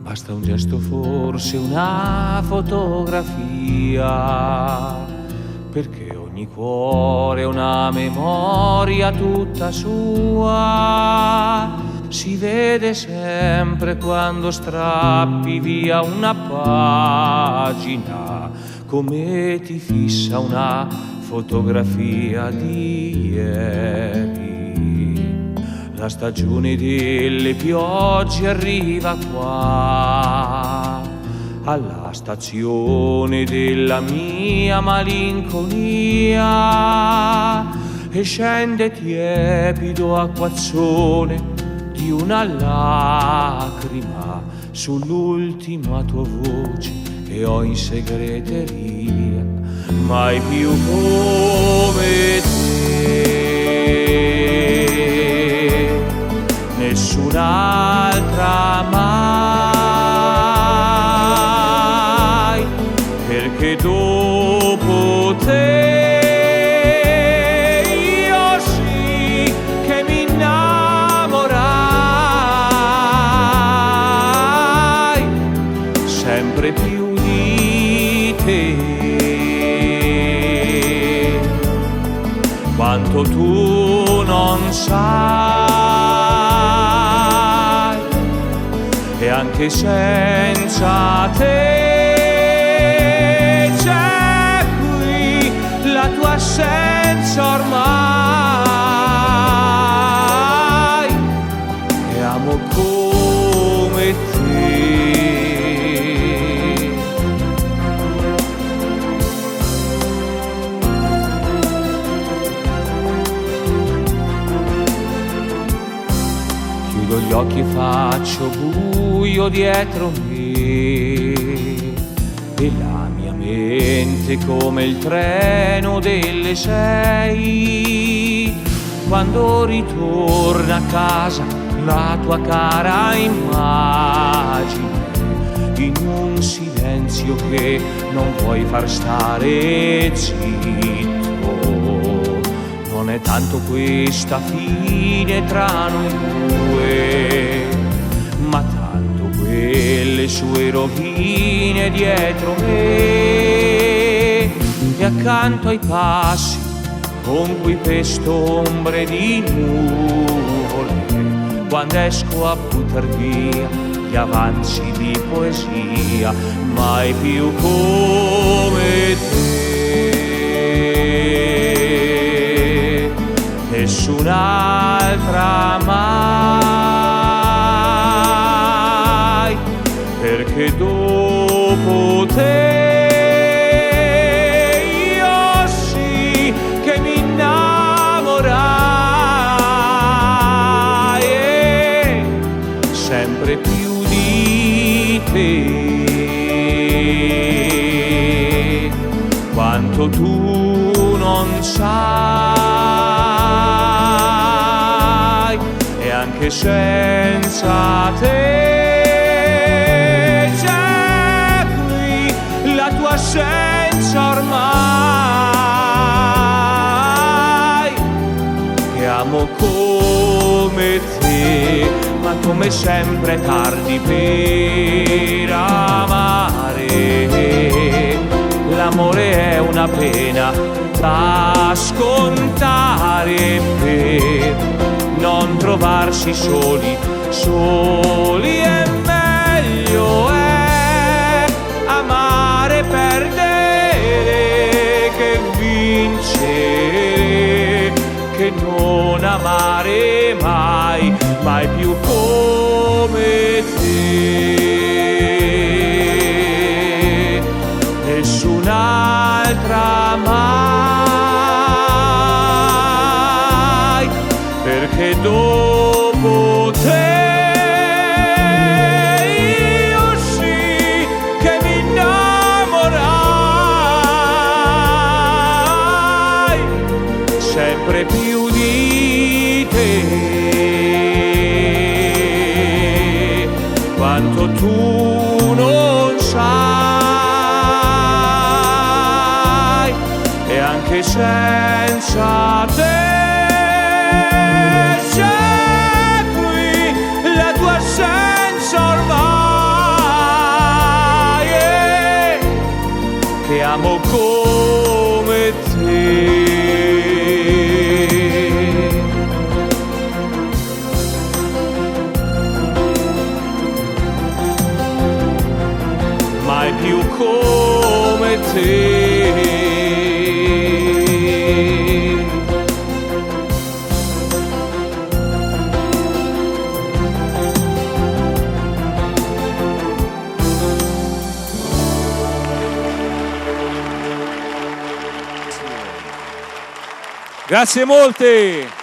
Basta un gesto, forse una fotografia, perché ogni cuore ha una memoria tutta sua. Si vede sempre quando strappi via una pagina, come ti fissa una fotografia di ieri. La stagione delle piogge arriva qua, alla stazione della mia malinconia, e scende tiepido acquazzone di una lacrima sull'ultima tua voce che ho in segreteria. Mai più come te, nessun'altra mai, perché dopo te io sì che mi innamorai sempre più di te. Quanto tu non sai, e anche senza te c'è qui la tua assenza ormai, e amo come te. Chiudo gli occhi e faccio buio dietro me, e la mia mente come il treno delle 6. Quando ritorna a casa la tua cara immagine, in un silenzio che non puoi far stare zitto. Non è tanto questa fine tra noi due, ma tanto quelle sue rovine dietro me, e accanto ai passi con cui pesto ombre di nuvole, quando esco a buttar via gli avanzi di poesia. Mai più come te, nessun'altra mai, perché dopo te io sì che mi innamorai sempre più di te. Quanto tu non sai, e anche senza te c'è qui la tua assenza ormai, che amo come te. Ma come sempre è tardi per amare, l'amore è una pena da scontare, per non trovarsi soli, soli è meglio è amare e perdere che vincere, che non amare mai, mai più come te, nessun'altra mai, perché dopo te io sì che mi innamorai sempre più di te. Quanto tu non sai, senza te. C'è qui la tua assenza ormai, che amo come te. Mai più come te. Grazie molte.